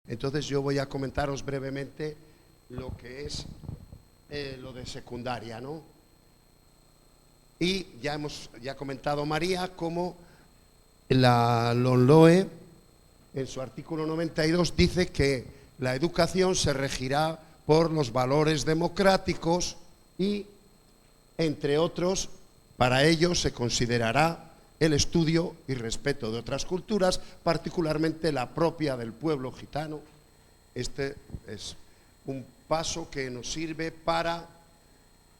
Entonces yo voy a comentaros brevemente lo que es lo de secundaria, ¿no? Y ya ha comentado María cómo la LOMLOE en su artículo 92 dice que la educación se regirá por los valores democráticos y, entre otros, para ello se considerará el estudio y respeto de otras culturas, particularmente la propia del pueblo gitano. Este es un paso que nos sirve para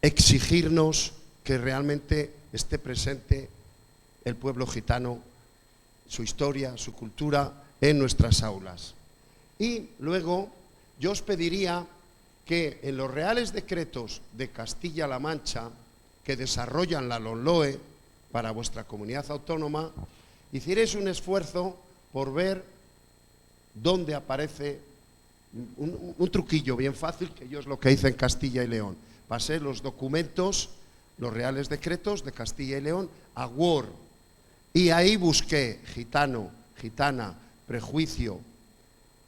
exigirnos que realmente esté presente el pueblo gitano, su historia, su cultura en nuestras aulas. Y luego yo os pediría que en los reales decretos de Castilla-La Mancha que desarrollan la LOMLOE para vuestra comunidad autónoma, hicierais un esfuerzo por ver dónde aparece un truquillo bien fácil, que yo es lo que hice en Castilla y León. Pasé los documentos, los reales decretos de Castilla y León a Word, y ahí busqué gitano, gitana, prejuicio,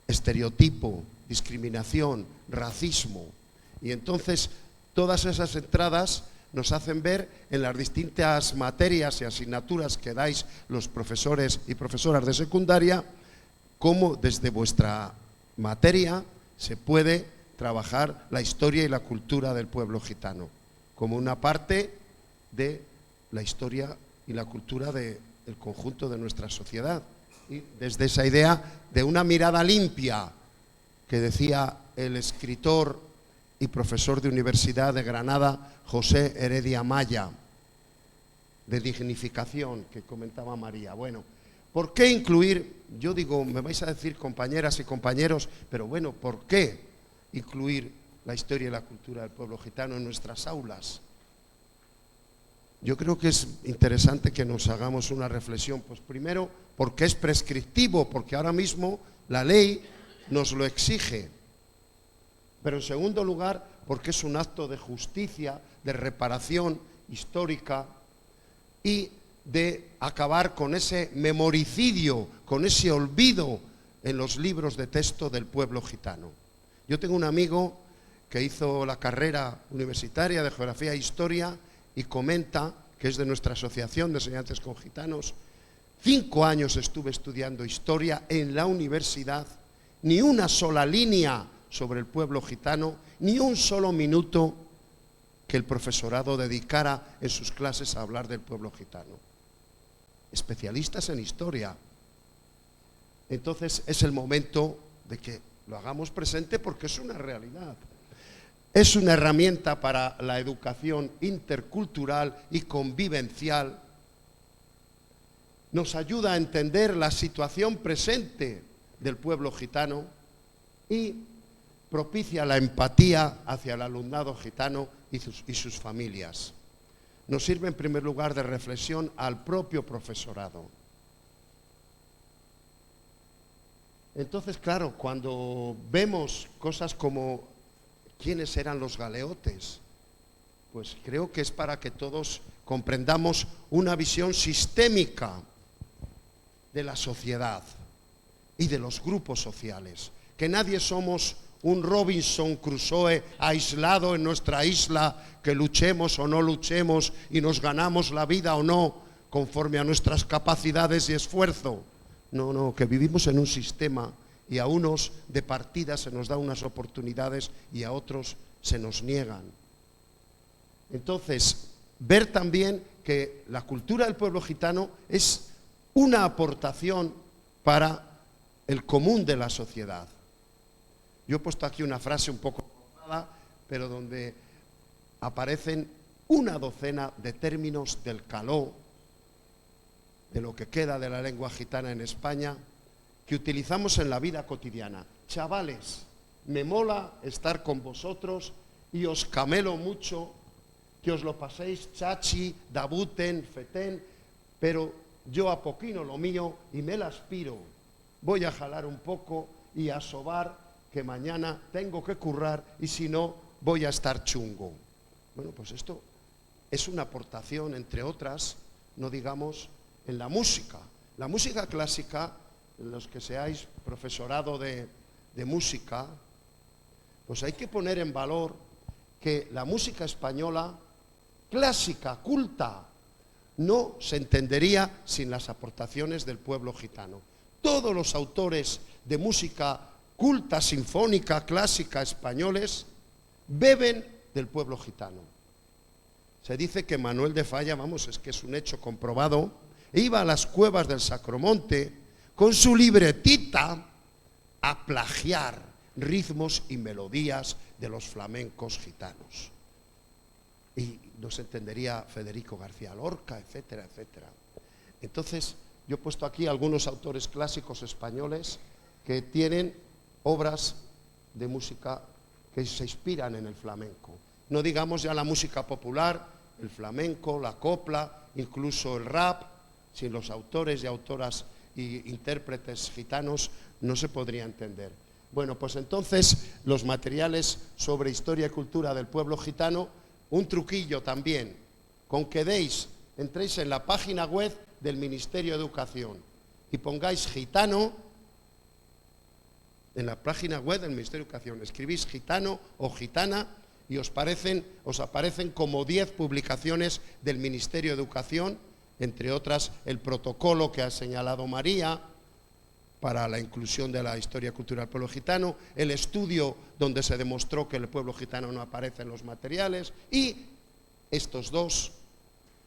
estereotipo, discriminación, racismo, y entonces todas esas entradas nos hacen ver en las distintas materias y asignaturas que dais los profesores y profesoras de secundaria cómo desde vuestra materia se puede trabajar la historia y la cultura del pueblo gitano como una parte de la historia y la cultura del conjunto de nuestra sociedad. Y desde esa idea de una mirada limpia que decía el escritor y profesor de Universidad de Granada, José Heredia Maya, de dignificación, que comentaba María. Bueno, ¿por qué incluir? Yo digo, me vais a decir compañeras y compañeros, pero bueno, ¿por qué incluir la historia y la cultura del pueblo gitano en nuestras aulas? Yo creo que es interesante que nos hagamos una reflexión. Pues primero, porque es prescriptivo, porque ahora mismo la ley nos lo exige. Pero en segundo lugar, porque es un acto de justicia, de reparación histórica y de acabar con ese memoricidio, con ese olvido en los libros de texto del pueblo gitano. Yo tengo un amigo que hizo la carrera universitaria de Geografía e Historia y comenta, que es de nuestra asociación de estudiantes con gitanos, 5 años estuve estudiando historia en la universidad, ni una sola línea sobre el pueblo gitano, ni un solo minuto que el profesorado dedicara en sus clases a hablar del pueblo gitano. Especialistas en historia. Entonces es el momento de que lo hagamos presente porque es una realidad. Es una herramienta para la educación intercultural y convivencial. Nos ayuda a entender la situación presente del pueblo gitano y propicia la empatía hacia el alumnado gitano y sus familias. Nos sirve en primer lugar de reflexión al propio profesorado. Entonces, claro, cuando vemos cosas como ¿quiénes eran los galeotes? Pues creo que es para que todos comprendamos una visión sistémica de la sociedad y de los grupos sociales. Que nadie somos un Robinson Crusoe aislado en nuestra isla, que luchemos o no luchemos y nos ganamos la vida o no conforme a nuestras capacidades y esfuerzo. No, no, que vivimos en un sistema y a unos de partida se nos da unas oportunidades y a otros se nos niegan. Entonces, ver también que la cultura del pueblo gitano es una aportación para el común de la sociedad. Yo he puesto aquí una frase un poco cortada, pero donde aparecen una docena de términos del caló, de lo que queda de la lengua gitana en España, que utilizamos en la vida cotidiana. Chavales, me mola estar con vosotros y os camelo mucho, que os lo paséis chachi, dabuten, fetén, pero yo apoquino lo mío y me la aspiro. Voy a jalar un poco y a sobar, que mañana tengo que currar y si no voy a estar chungo. Bueno, pues esto es una aportación, entre otras, no digamos, en la música. La música clásica, los que seáis profesorado de de música, pues hay que poner en valor que la música española, clásica, culta, no se entendería sin las aportaciones del pueblo gitano. Todos los autores de música culta, sinfónica, clásica, españoles, beben del pueblo gitano. Se dice que Manuel de Falla, vamos, es que es un hecho comprobado, iba a las cuevas del Sacromonte con su libretita a plagiar ritmos y melodías de los flamencos gitanos. Y no se entendería Federico García Lorca, etcétera, etcétera. Entonces, yo he puesto aquí algunos autores clásicos españoles que tienen obras de música que se inspiran en el flamenco. No digamos ya la música popular, el flamenco, la copla, incluso el rap, sin los autores y autoras y intérpretes gitanos no se podría entender. Bueno, pues entonces los materiales sobre historia y cultura del pueblo gitano, un truquillo también, con que entréis en la página web del Ministerio de Educación y pongáis gitano, en la página web del Ministerio de Educación, escribís gitano o gitana y os aparecen como 10 publicaciones del Ministerio de Educación, entre otras el protocolo que ha señalado María para la inclusión de la historia cultural del pueblo gitano, el estudio donde se demostró que el pueblo gitano no aparece en los materiales y estos 2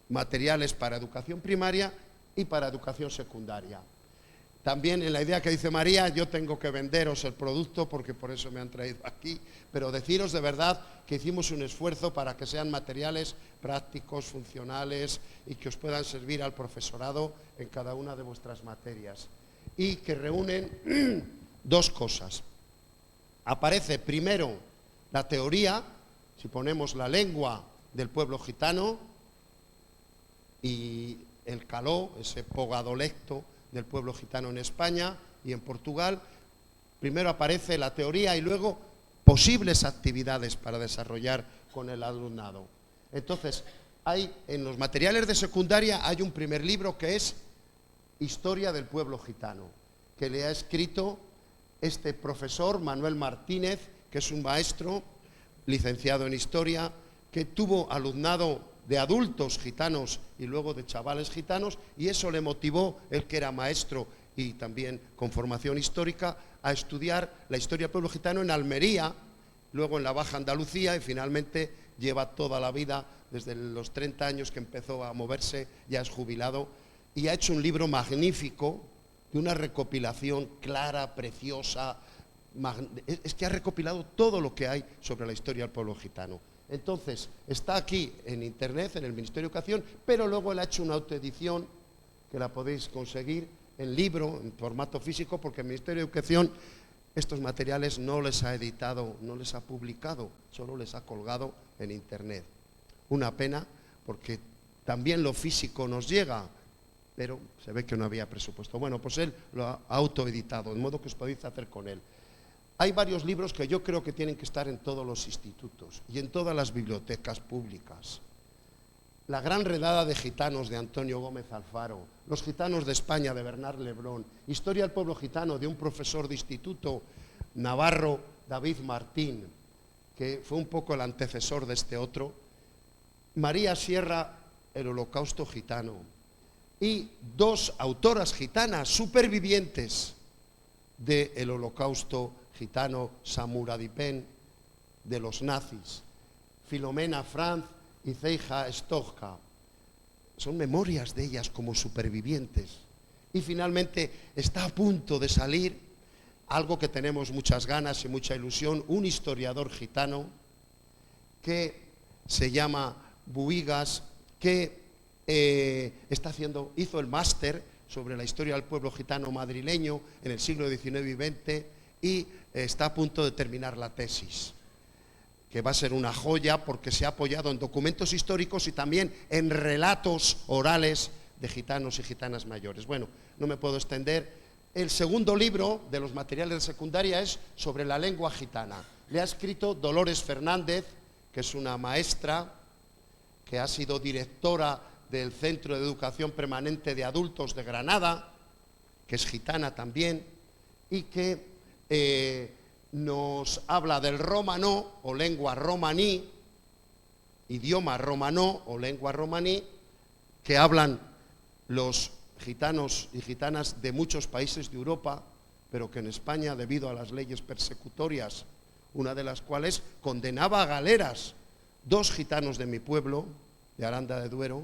materiales para educación primaria y para educación secundaria. También en la idea que dice María, yo tengo que venderos el producto porque por eso me han traído aquí, pero deciros de verdad que hicimos un esfuerzo para que sean materiales prácticos, funcionales y que os puedan servir al profesorado en cada una de vuestras materias. Y que reúnen 2 cosas. Aparece primero la teoría, si ponemos la lengua del pueblo gitano y el caló, ese pogadolecto del pueblo gitano en España y en Portugal. Primero aparece la teoría y luego posibles actividades para desarrollar con el alumnado. Entonces, en los materiales de secundaria hay un primer libro que es Historia del pueblo gitano, que le ha escrito este profesor Manuel Martínez, que es un maestro licenciado en Historia, que tuvo alumnado de adultos gitanos y luego de chavales gitanos, y eso le motivó, él que era maestro y también con formación histórica, a estudiar la historia del pueblo gitano en Almería, luego en la Baja Andalucía, y finalmente lleva toda la vida, desde los 30 años que empezó a moverse, ya es jubilado, y ha hecho un libro magnífico, de una recopilación clara, preciosa, es que ha recopilado todo lo que hay sobre la historia del pueblo gitano. Entonces, está aquí en internet, en el Ministerio de Educación, pero luego él ha hecho una autoedición que la podéis conseguir en libro, en formato físico, porque el Ministerio de Educación estos materiales no les ha editado, no les ha publicado, solo les ha colgado en internet. Una pena, porque también lo físico nos llega, pero se ve que no había presupuesto. Bueno, pues él lo ha autoeditado, de modo que os podéis hacer con él. Hay varios libros que yo creo que tienen que estar en todos los institutos y en todas las bibliotecas públicas. La gran redada de gitanos de Antonio Gómez Alfaro, Los gitanos de España de Bernard Lebrón, Historia del pueblo gitano de un profesor de instituto navarro, David Martín, que fue un poco el antecesor de este otro, María Sierra, El holocausto gitano, y 2 autoras gitanas supervivientes del holocausto gitano Samuradipen de los nazis, Filomena Franz y Zeija Stojka. Son memorias de ellas como supervivientes. Y finalmente está a punto de salir algo que tenemos muchas ganas y mucha ilusión, un historiador gitano que se llama Buigas, que hizo el máster sobre la historia del pueblo gitano madrileño en el siglo XIX y XX y está a punto de terminar la tesis, que va a ser una joya porque se ha apoyado en documentos históricos y también en relatos orales de gitanos y gitanas mayores. Bueno, no me puedo extender. El segundo libro de los materiales de secundaria es sobre la lengua gitana. Le ha escrito Dolores Fernández, que es una maestra que ha sido directora del Centro de Educación Permanente de Adultos de Granada, que es gitana también, y que nos habla del romanó o lengua romaní, idioma romanó o lengua romaní, que hablan los gitanos y gitanas de muchos países de Europa, pero que en España, debido a las leyes persecutorias, una de las cuales condenaba a galeras, 2 gitanos de mi pueblo, de Aranda de Duero,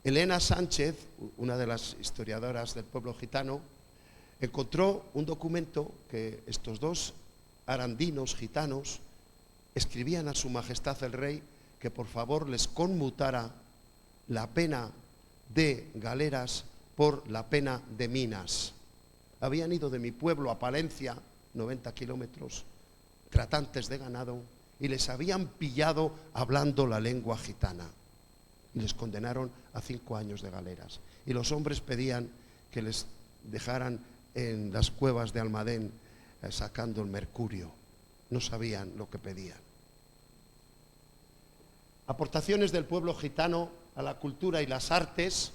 Elena Sánchez, una de las historiadoras del pueblo gitano, encontró un documento que estos 2 arandinos gitanos escribían a su majestad el rey que por favor les conmutara la pena de galeras por la pena de minas. Habían ido de mi pueblo a Palencia, 90 kilómetros, tratantes de ganado, y les habían pillado hablando la lengua gitana. Y les condenaron a 5 años de galeras. Y los hombres pedían que les dejaran en las cuevas de Almadén sacando el mercurio. No sabían lo que pedían. Aportaciones del pueblo gitano a la cultura y las artes,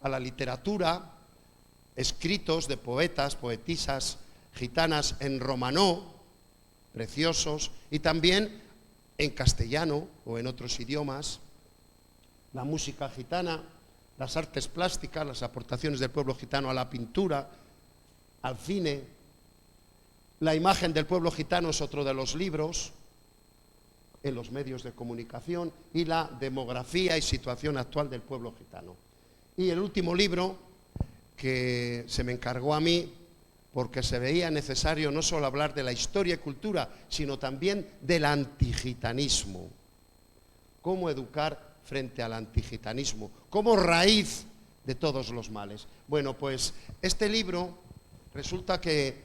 a la literatura, escritos de poetas, poetisas gitanas en romanó, preciosos, y también en castellano o en otros idiomas, la música gitana, las artes plásticas, las aportaciones del pueblo gitano a la pintura, al cine. La imagen del pueblo gitano es otro de los libros en los medios de comunicación, y la demografía y situación actual del pueblo gitano. Y el último libro que se me encargó a mí, porque se veía necesario no solo hablar de la historia y cultura, sino también del antigitanismo. Cómo educar frente al antigitanismo, como raíz de todos los males. Bueno, pues este libro resulta que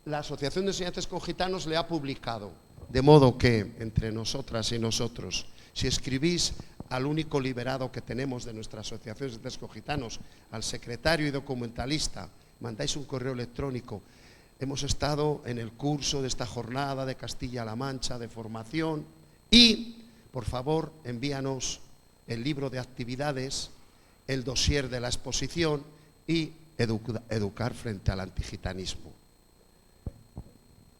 la Asociación de Estudiantes con Gitanos le ha publicado, de modo que entre nosotras y nosotros, si escribís al único liberado que tenemos de nuestra Asociación de Estudiantes con Gitanos, al secretario y documentalista, mandáis un correo electrónico. Hemos estado en el curso de esta jornada de Castilla-La Mancha de formación y, por favor, envíanos el libro de actividades, el dossier de la exposición y educar frente al antigitanismo.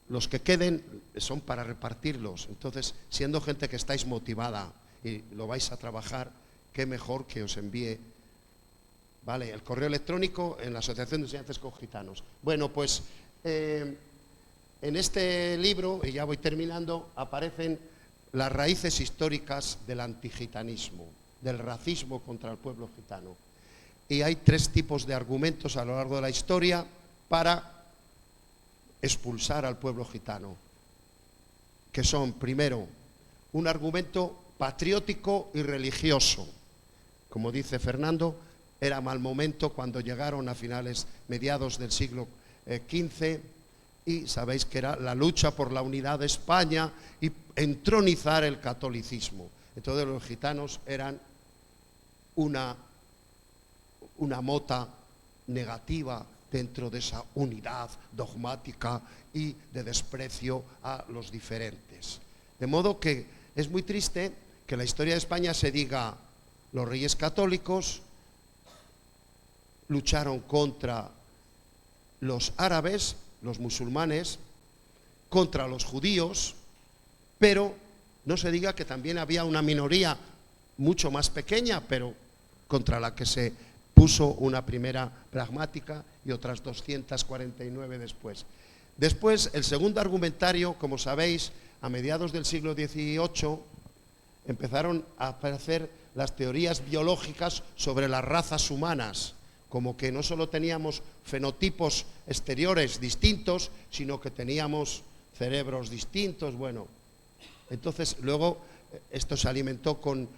Los que queden son para repartirlos. Entonces, siendo gente que estáis motivada y lo vais a trabajar, qué mejor que os envíe, ¿vale?, el correo electrónico en la Asociación de Estudiantes con Gitanos. Bueno, pues en este libro, y ya voy terminando, aparecen las raíces históricas del antigitanismo, del racismo contra el pueblo gitano. Y hay 3 tipos de argumentos a lo largo de la historia para expulsar al pueblo gitano, que son, primero, un argumento patriótico y religioso. Como dice Fernando, era mal momento cuando llegaron a mediados del siglo XV, y sabéis que era la lucha por la unidad de España y entronizar el catolicismo. Entonces los gitanos eran una mota negativa dentro de esa unidad dogmática y de desprecio a los diferentes. De modo que es muy triste que la historia de España se diga: los reyes católicos lucharon contra los árabes, los musulmanes, contra los judíos, pero no se diga que también había una minoría mucho más pequeña, pero contra la que se puso una primera pragmática y otras 249 después. Después, el segundo argumentario, como sabéis, a mediados del siglo XVIII empezaron a aparecer las teorías biológicas sobre las razas humanas, como que no solo teníamos fenotipos exteriores distintos, sino que teníamos cerebros distintos. Bueno, entonces luego esto se alimentó con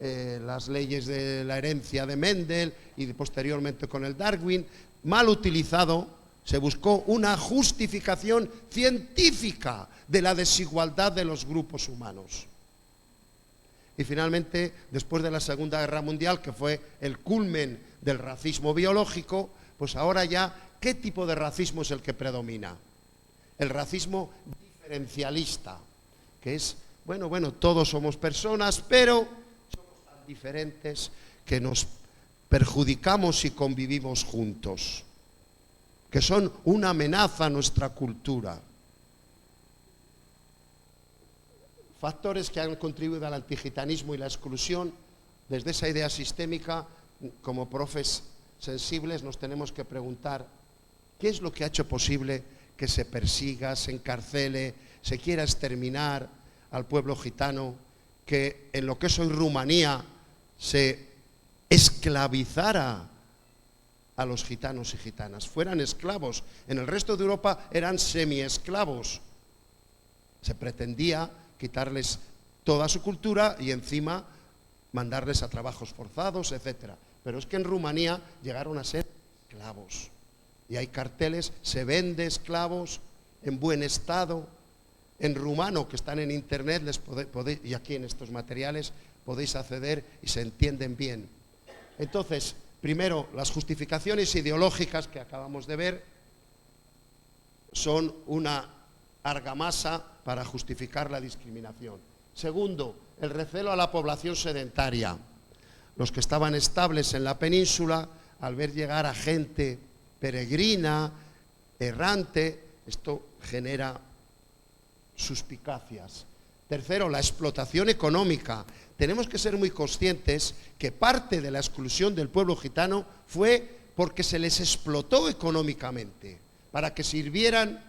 las leyes de la herencia de Mendel y posteriormente con el Darwin. Mal utilizado, se buscó una justificación científica de la desigualdad de los grupos humanos. Y finalmente, después de la Segunda Guerra Mundial, que fue el culmen del racismo biológico, pues ahora ya, ¿qué tipo de racismo es el que predomina? El racismo diferencialista, que es, bueno, todos somos personas, pero somos tan diferentes que nos perjudicamos si convivimos juntos. que son una amenaza a nuestra cultura. Factores que han contribuido al antigitanismo y la exclusión. Desde esa idea sistémica, como profes sensibles, nos tenemos que preguntar qué es lo que ha hecho posible que se persiga, se encarcele, se quiera exterminar al pueblo gitano, que en lo que es hoy Rumanía se esclavizara a los gitanos y gitanas, fueran esclavos. En el resto de Europa eran semiesclavos. Se pretendía quitarles toda su cultura y encima mandarles a trabajos forzados, etc. Pero es que en Rumanía llegaron a ser esclavos. Y hay carteles, se vende esclavos en buen estado, en rumano, que están en internet, y aquí en estos materiales podéis acceder y se entienden bien. Entonces, primero, las justificaciones ideológicas que acabamos de ver son una argamasa para justificar la discriminación. Segundo, el recelo a la población sedentaria. Los que estaban estables en la península, al ver llegar a gente peregrina, errante, esto genera suspicacias. Tercero, la explotación económica. Tenemos que ser muy conscientes que parte de la exclusión del pueblo gitano fue porque se les explotó económicamente, para que sirvieran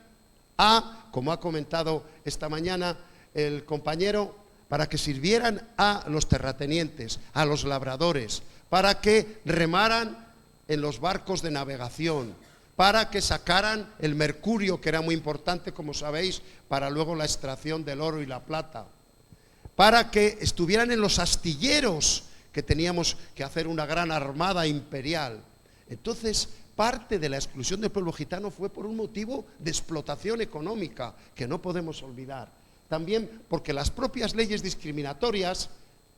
a, como ha comentado esta mañana el compañero, para que sirvieran a los terratenientes, a los labradores, para que remaran en los barcos de navegación, para que sacaran el mercurio, que era muy importante, como sabéis, para luego la extracción del oro y la plata, para que estuvieran en los astilleros, que teníamos que hacer una gran armada imperial. Entonces, parte de la exclusión del pueblo gitano fue por un motivo de explotación económica, que no podemos olvidar. También porque las propias leyes discriminatorias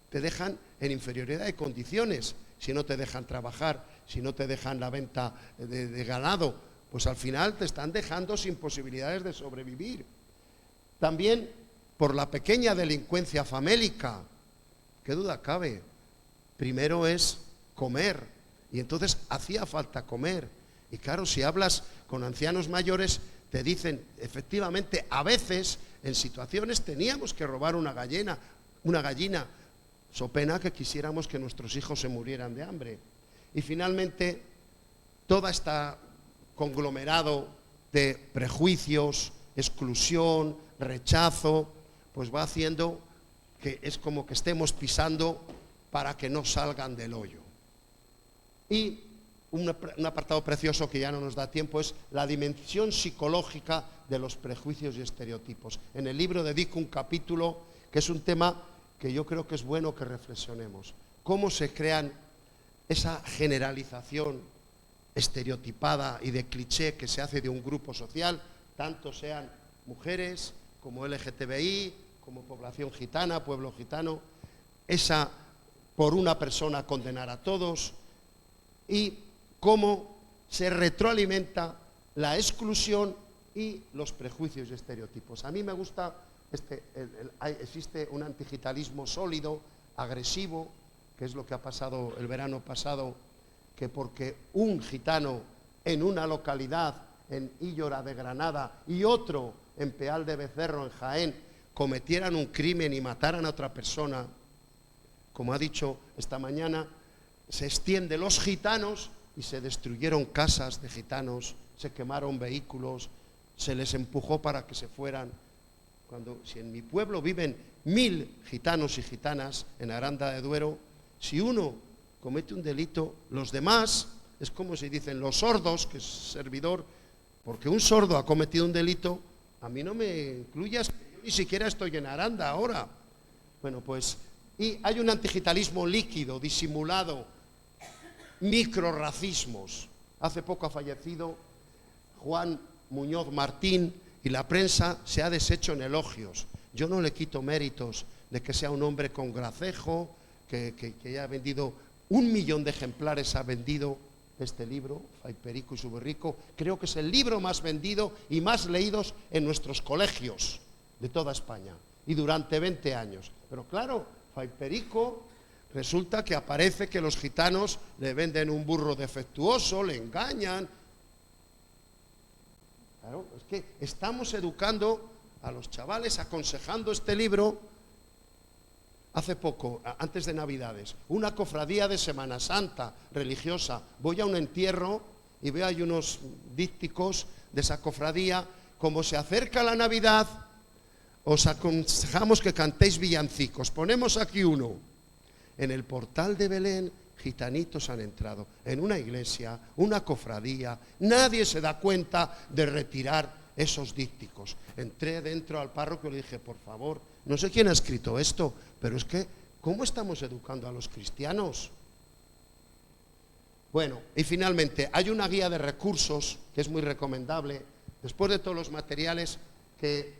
te dejan en inferioridad de condiciones. Si no te dejan trabajar, si no te dejan la venta de ganado, pues al final te están dejando sin posibilidades de sobrevivir. También por la pequeña delincuencia famélica, qué duda cabe. Primero es comer, y entonces hacía falta comer. Y claro, si hablas con ancianos mayores, te dicen, efectivamente, a veces, en situaciones, teníamos que robar una gallina, so pena que quisiéramos que nuestros hijos se murieran de hambre. Y finalmente, todo este conglomerado de prejuicios, exclusión, rechazo, pues va haciendo que es como que estemos pisando para que no salgan del hoyo. Y un apartado precioso que ya no nos da tiempo es la dimensión psicológica de los prejuicios y estereotipos. En el libro dedico un capítulo que es un tema que yo creo que es bueno que reflexionemos. Cómo se crean esa generalización estereotipada y de cliché que se hace de un grupo social, tanto sean mujeres como LGTBI, como población gitana, pueblo gitano, esa por una persona condenar a todos, y cómo se retroalimenta la exclusión y los prejuicios y estereotipos. A mí me gusta, existe un antigitanismo sólido, agresivo, que es lo que ha pasado el verano pasado, que porque un gitano en una localidad, en Illora de Granada, y otro en Peal de Becerro, en Jaén, cometieran un crimen y mataran a otra persona, como ha dicho esta mañana, se extiende los gitanos y se destruyeron casas de gitanos, se quemaron vehículos, se les empujó para que se fueran. Si en mi pueblo viven 1000 gitanos y gitanas en Aranda de Duero, si uno comete un delito, los demás, es como si dicen los sordos, que es servidor, porque un sordo ha cometido un delito, a mí no me incluyas, yo ni siquiera estoy en Aranda ahora. Bueno, pues, y hay un antigitalismo líquido, disimulado, microrracismos. Hace poco ha fallecido Juan Muñoz Martín y la prensa se ha deshecho en elogios. Yo no le quito méritos de que sea un hombre con gracejo, que haya vendido 1 millón de ejemplares, ha vendido este libro, Fray Perico y su Borrico. Creo que es el libro más vendido y más leídos en nuestros colegios de toda España, y durante 20 años. Pero claro, Fray Perico, resulta que aparece que los gitanos le venden un burro defectuoso, le engañan. Claro, es que estamos educando a los chavales, aconsejando este libro. Hace poco, antes de Navidades, una cofradía de Semana Santa religiosa, voy a un entierro y veo ahí unos dípticos de esa cofradía. Como se acerca la Navidad, os aconsejamos que cantéis villancicos. Ponemos aquí uno. En el portal de Belén, gitanitos han entrado. En una iglesia, una cofradía, nadie se da cuenta de retirar esos dípticos. Entré dentro al párroco y le dije, por favor, no sé quién ha escrito esto, pero es que, ¿cómo estamos educando a los cristianos? Bueno, y finalmente, hay una guía de recursos que es muy recomendable, después de todos los materiales que,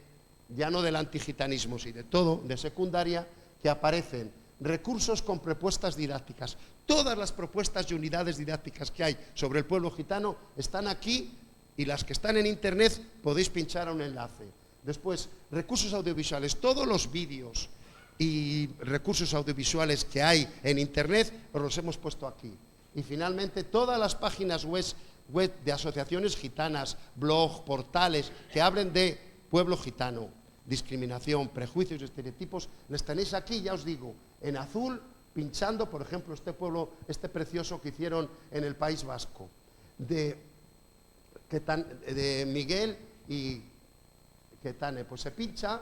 ya no del antigitanismo, sino de todo, de secundaria, que aparecen recursos con propuestas didácticas. Todas las propuestas y unidades didácticas que hay sobre el pueblo gitano están aquí, y las que están en internet podéis pinchar a un enlace. Después, recursos audiovisuales, todos los vídeos y recursos audiovisuales que hay en internet os los hemos puesto aquí. Y finalmente, todas las páginas web de asociaciones gitanas, blogs, portales que hablen de pueblo gitano, discriminación, prejuicios y estereotipos, les tenéis aquí, ya os digo, en azul, pinchando, por ejemplo, este pueblo, este precioso que hicieron en el País Vasco, de Miguel y Quetane, pues se pincha,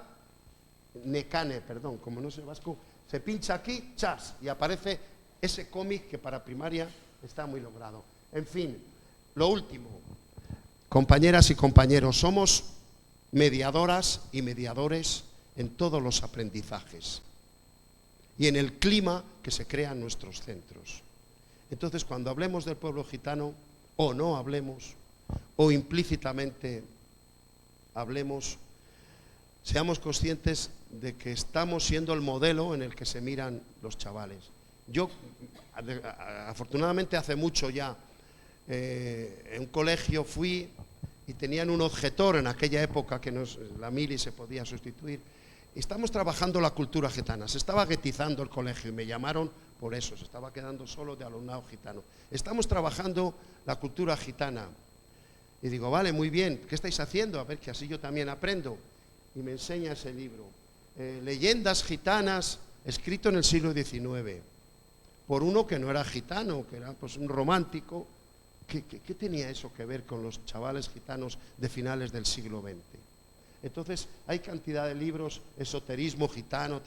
Necane, perdón, como no sé vasco, se pincha aquí, chas, y aparece ese cómic que para primaria está muy logrado. En fin, lo último, compañeras y compañeros, somos mediadoras y mediadores en todos los aprendizajes y en el clima que se crea en nuestros centros. Entonces, cuando hablemos del pueblo gitano, o no hablemos, o implícitamente hablemos, seamos conscientes de que estamos siendo el modelo en el que se miran los chavales. Yo, afortunadamente hace mucho ya, en un colegio fui y tenían un objetor en aquella época que la mili se podía sustituir. Y estamos trabajando la cultura gitana. Se estaba guetizando el colegio y me llamaron por eso, se estaba quedando solo de alumnado gitano. Estamos trabajando la cultura gitana. Y digo, vale, muy bien, ¿qué estáis haciendo? A ver, que así yo también aprendo. Y me enseña ese libro. Leyendas gitanas, escrito en el siglo XIX, por uno que no era gitano, que era pues un romántico. ¿Qué tenía eso que ver con los chavales gitanos de finales del siglo XX? Entonces, hay cantidad de libros, esoterismo gitano,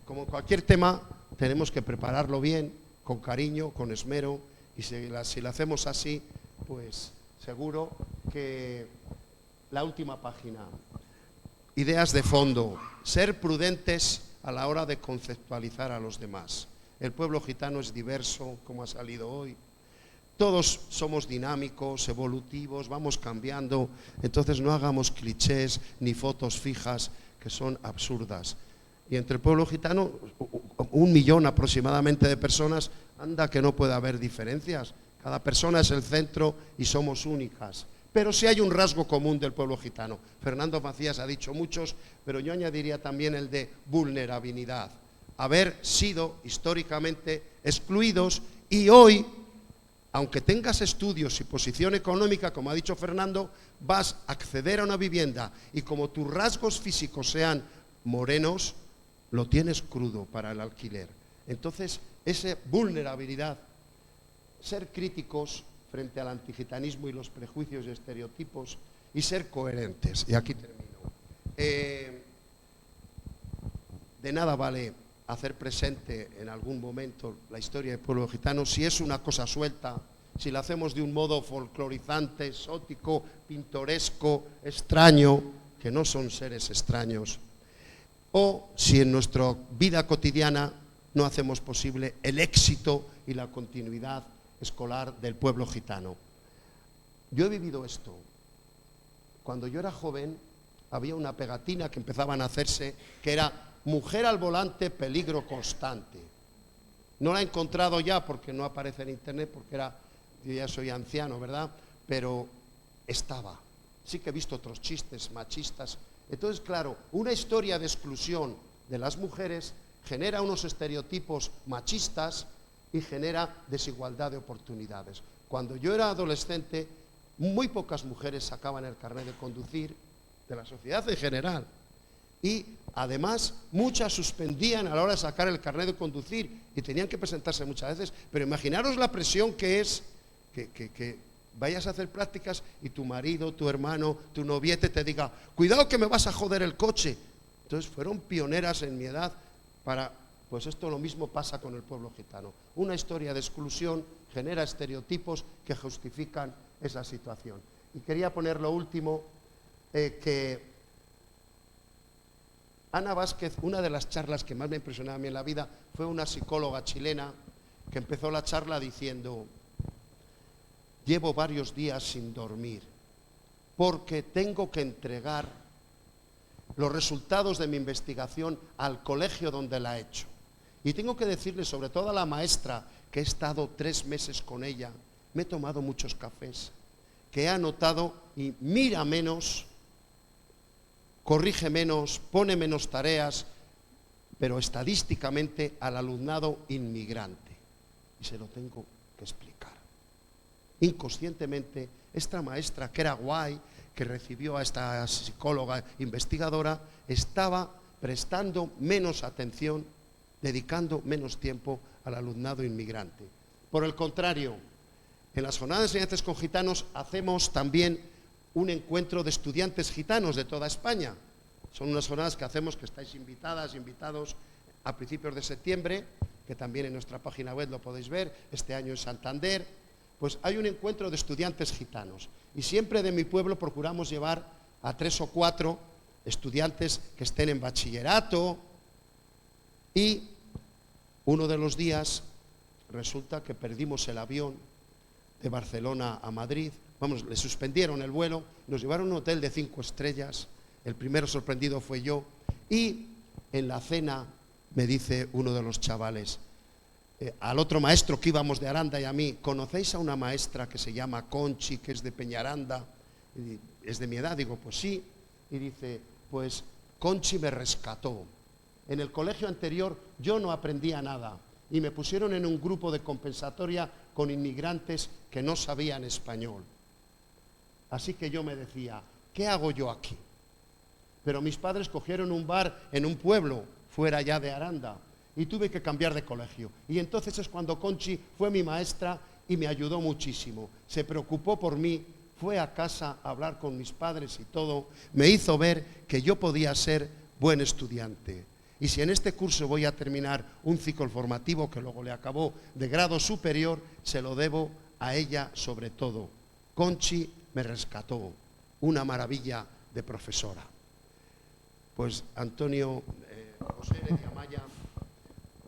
como cualquier tema, tenemos que prepararlo bien, con cariño, con esmero, y si lo hacemos así, pues seguro que la última página. Ideas de fondo, ser prudentes a la hora de conceptualizar a los demás. El pueblo gitano es diverso, como ha salido hoy. Todos somos dinámicos, evolutivos, vamos cambiando, entonces no hagamos clichés ni fotos fijas que son absurdas. Y entre el pueblo gitano, 1 millón aproximadamente de personas, anda que no puede haber diferencias. Cada persona es el centro y somos únicas. Pero sí hay un rasgo común del pueblo gitano. Fernando Macías ha dicho muchos, pero yo añadiría también el de vulnerabilidad. Haber sido históricamente excluidos y hoy, aunque tengas estudios y posición económica, como ha dicho Fernando, vas a acceder a una vivienda y como tus rasgos físicos sean morenos, lo tienes crudo para el alquiler. Entonces, esa vulnerabilidad, ser críticos frente al antigitanismo y los prejuicios y estereotipos y ser coherentes. Y aquí termino. De nada vale hacer presente en algún momento la historia del pueblo gitano si es una cosa suelta, si la hacemos de un modo folclorizante, exótico, pintoresco, extraño, que no son seres extraños, o si en nuestra vida cotidiana no hacemos posible el éxito y la continuidad escolar del pueblo gitano. Yo he vivido esto. Cuando yo era joven había una pegatina que empezaban a hacerse que era mujer al volante, peligro constante. No la he encontrado ya porque no aparece en internet, porque yo ya soy anciano, ¿verdad? Pero estaba. Sí que he visto otros chistes machistas. Entonces, claro, una historia de exclusión de las mujeres genera unos estereotipos machistas y genera desigualdad de oportunidades. Cuando yo era adolescente, Muy pocas mujeres sacaban el carnet de conducir, de la sociedad en general. Y además muchas suspendían a la hora de sacar el carnet de conducir y tenían que presentarse muchas veces. Pero imaginaros la presión que es que vayas a hacer prácticas y tu marido, tu hermano, tu noviete te diga: cuidado que me vas a joder el coche. Entonces fueron pioneras en mi edad para... Pues esto lo mismo pasa con el pueblo gitano. Una historia de exclusión genera estereotipos que justifican esa situación. Y quería poner lo último, que Ana Vázquez, una de las charlas que más me impresionó a mí en la vida, fue una psicóloga chilena que empezó la charla diciendo: llevo varios días sin dormir porque tengo que entregar los resultados de mi investigación al colegio donde la he hecho. Y tengo que decirle, sobre todo a la maestra, que he estado 3 meses con ella, me he tomado muchos cafés, que he anotado y mira menos, corrige menos, pone menos tareas, pero estadísticamente al alumnado inmigrante. Y se lo tengo que explicar. Inconscientemente, esta maestra, que era guay, que recibió a esta psicóloga investigadora, estaba prestando menos atención, dedicando menos tiempo al alumnado inmigrante. Por el contrario, en las jornadas de enseñanzas con gitanos hacemos también un encuentro de estudiantes gitanos de toda España. Son unas jornadas que hacemos, que estáis invitadas, invitados a principios de septiembre, que también en nuestra página web lo podéis ver, este año en Santander. Pues hay un encuentro de estudiantes gitanos. Y siempre de mi pueblo procuramos llevar a 3 o 4 estudiantes que estén en bachillerato. Y uno de los días resulta que perdimos el avión de Barcelona a Madrid. Vamos, le suspendieron el vuelo, nos llevaron a un hotel de 5 estrellas. El primero sorprendido fue yo. Y en la cena me dice uno de los chavales, al otro maestro que íbamos de Aranda y a mí: ¿conocéis a una maestra que se llama Conchi, que es de Peñaranda? Y es de mi edad. Digo, pues sí. Y dice, pues Conchi me rescató. En el colegio anterior yo no aprendía nada y me pusieron en un grupo de compensatoria con inmigrantes que no sabían español. Así que yo me decía, ¿qué hago yo aquí? Pero mis padres cogieron un bar en un pueblo fuera ya de Aranda y tuve que cambiar de colegio. Y entonces es cuando Conchi fue mi maestra y me ayudó muchísimo. Se preocupó por mí, fue a casa a hablar con mis padres y todo. Me hizo ver que yo podía ser buen estudiante. Y si en este curso voy a terminar un ciclo formativo que luego le acabó de grado superior, se lo debo a ella sobre todo. Conchi me rescató, una maravilla de profesora. Pues Antonio José Heredia Maya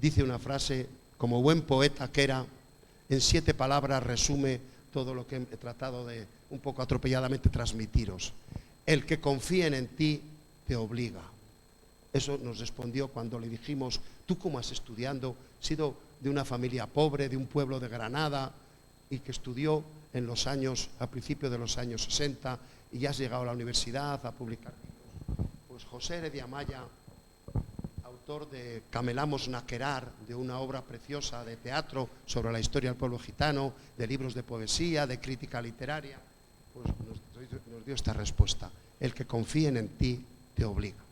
dice una frase, como buen poeta que era, en 7 palabras resume todo lo que he tratado de un poco atropelladamente transmitiros. El que confíen en ti te obliga. Eso nos respondió cuando le dijimos, ¿tú cómo has estudiando? Has sido de una familia pobre, de un pueblo de Granada, y que estudió en los años, a principios de los años 60, y ya has llegado a la universidad a publicar libros. Pues José Heredia Maya, autor de Camelamos Naquerar, de una obra preciosa de teatro sobre la historia del pueblo gitano, de libros de poesía, de crítica literaria, pues nos dio esta respuesta: el que confíen en ti te obliga.